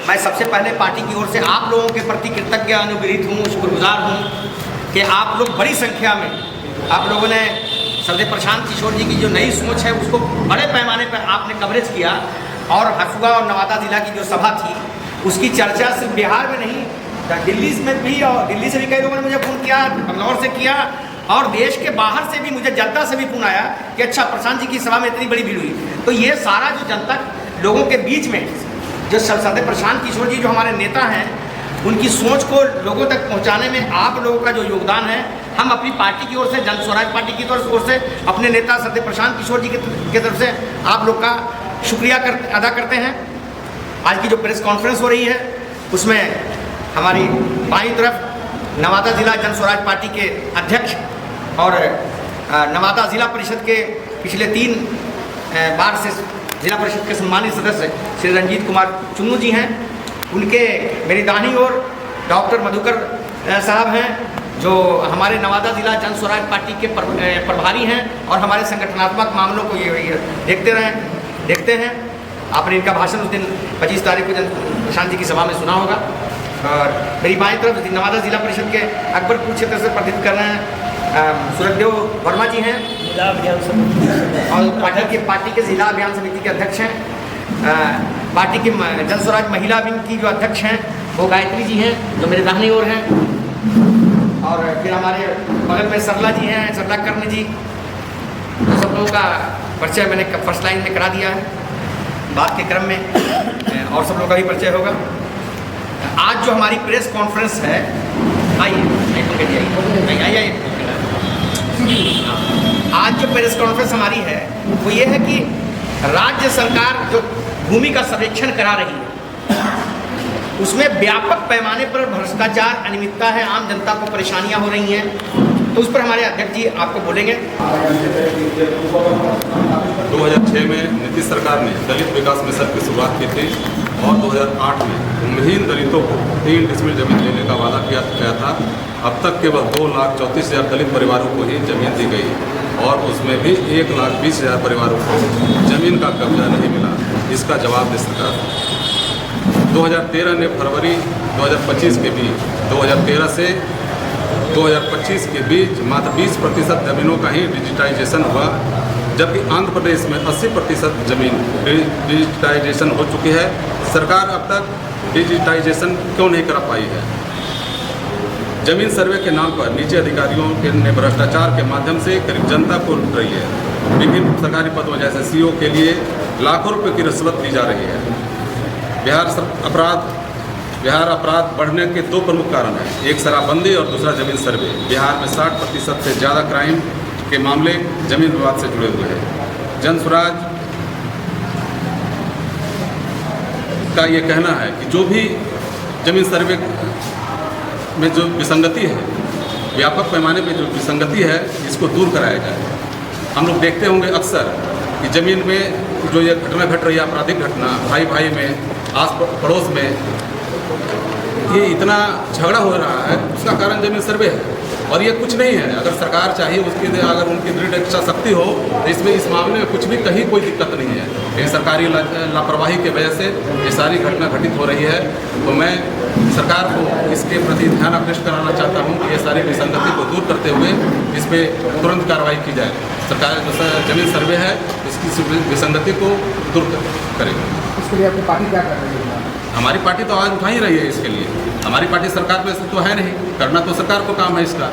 मैं सबसे पहले पार्टी की ओर से आप लोगों के प्रति कृतज्ञ अनुग्रहित हूँ, शुक्रगुजार हूँ कि आप लोग बड़ी संख्या में आप लोगों ने श्रद्धेय प्रशांत किशोर जी की जो नई सोच है उसको बड़े पैमाने पर आपने कवरेज किया। और हसुआ और नवादा जिला की जो सभा थी उसकी चर्चा सिर्फ बिहार में नहीं, दिल्ली में भी, और दिल्ली से भी कई लोगों ने मुझे फ़ोन किया, बंगलौर से किया, और देश के बाहर से भी, मुझे जद्दा से भी फ़ोन आया कि अच्छा प्रशांत जी की सभा में इतनी बड़ी भीड़ हुई। तो ये सारा जो जनता लोगों के बीच में जो श्रद्धेय प्रशांत किशोर जी जो हमारे नेता हैं उनकी सोच को लोगों तक पहुंचाने में आप लोगों का जो योगदान है, हम अपनी पार्टी की ओर से, जन स्वराज पार्टी की ओर से, अपने नेता श्रद्धेय प्रशांत किशोर जी की तरफ से आप लोग का शुक्रिया अदा करते हैं। आज की जो प्रेस कॉन्फ्रेंस हो रही है उसमें हमारी बाईं तरफ नवादा जिला जन स्वराज पार्टी के अध्यक्ष और नवादा जिला परिषद के पिछले 3 बार से जिला परिषद के सम्मानित सदस्य श्री रंजीत कुमार चुन्नू जी हैं। उनके मेरी दाहिनी ओर डॉक्टर मधुकर साहब हैं जो हमारे नवादा जिला जन स्वराज पार्टी के प्रभारी हैं और हमारे संगठनात्मक मामलों को ये देखते हैं। आपने इनका भाषण उस दिन 25 तारीख को जन प्रशांत जी की सभा में सुना होगा। और मेरी बाईं तरफ नवादा जिला परिषद के अकबरपुर क्षेत्र से प्रतिनिधित्व कर रहे हैं सूरजदेव वर्मा जी हैं, जिला अभियान समिति और पार्टी के जिला अभियान समिति के अध्यक्ष हैं। पार्टी की जन स्वराज महिला विंग की जो अध्यक्ष हैं वो गायत्री जी हैं जो मेरे दाहिनी ओर हैं। और फिर हमारे बगल में सरला जी हैं, सरला कर्ण जी। तो सब लोगों का परिचय मैंने फर्स्ट लाइन में करा दिया है, बात के क्रम में और सब लोगों का भी परिचय होगा। आज जो हमारी प्रेस कॉन्फ्रेंस है, आइए, आज जो प्रेस कॉन्फ्रेंस हमारी है वो ये है कि राज्य सरकार जो भूमि का सर्वेक्षण करा रही है उसमें व्यापक पैमाने पर भ्रष्टाचार, अनियमितता है, आम जनता को परेशानियां हो रही हैं। तो उस पर हमारे अध्यक्ष जी आपको बोलेंगे। 2006 में नीतीश सरकार ने दलित विकास मिशन की शुरुआत की थी और 2008 में भूमिहीन दलितों को 3 डिसमिल जमीन लेने का वादा किया गया था। अब तक केवल 2,34,000 दलित परिवारों को ही जमीन दी गई और उसमें भी 1,20,000 परिवारों को जमीन का कब्जा नहीं मिला। इसका जवाब दे सरकार। 2013 ने फरवरी 2025 के बीच 2013 से 2025 के बीच मात्र 20% जमीनों का ही डिजिटाइजेशन हुआ, जबकि आंध्र प्रदेश में 80% जमीन डिजिटाइजेशन हो चुकी है। सरकार अब तक डिजिटाइजेशन क्यों नहीं कर पाई है? जमीन सर्वे के नाम पर नीचे अधिकारियों ने भ्रष्टाचार के माध्यम से करीब जनता को लूट रही है। विभिन्न सरकारी पदों जैसे सीओ के लिए लाखों रुपए की रिश्वत दी जा रही है। बिहार अपराध बढ़ने के 2 प्रमुख कारण हैं, एक शराबबंदी और दूसरा जमीन सर्वे। बिहार में 60% से ज़्यादा क्राइम के मामले जमीन विवाद से जुड़े हुए हैं। जन स्वराज का ये कहना है कि जो भी जमीन सर्वे में जो विसंगति है, व्यापक पैमाने पे जो विसंगति है, इसको दूर कराया जाए। हम लोग देखते होंगे अक्सर कि ज़मीन में जो ये घटना घट रही है, आपराधिक घटना, भाई भाई में, आस पड़ोस में, ये इतना झगड़ा हो रहा है, उसका कारण जमीन सर्वे है। और ये कुछ नहीं है, अगर सरकार चाहिए उसकी, अगर उनकी दृढ़ इच्छा शक्ति हो तो इसमें इस मामले में कुछ भी कहीं कोई दिक्कत नहीं है। लेकिन सरकारी लापरवाही की वजह से ये सारी घटना घटित हो रही है। तो मैं सरकार को इसके प्रति ध्यान आकृष्ट कराना चाहता हूँ कि ये सारी विसंगति को दूर करते हुए इस पर तुरंत कार्रवाई की जाए। सरकार जो जमीन सर्वे है इसकी विसंगति को दूर करेगी। इसके लिए आपकी पार्टी क्या कर रही है? हमारी पार्टी तो आवाज़ उठा ही रही है इसके लिए। हमारी पार्टी सरकार में तो है नहीं, करना तो सरकार को काम है इसका।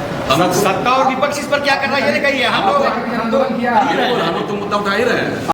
सत्ता और विपक्ष इस पर क्या कर रहा है ये कहिए। हम लोग तो मुद्दा उठा ही रहे हैं।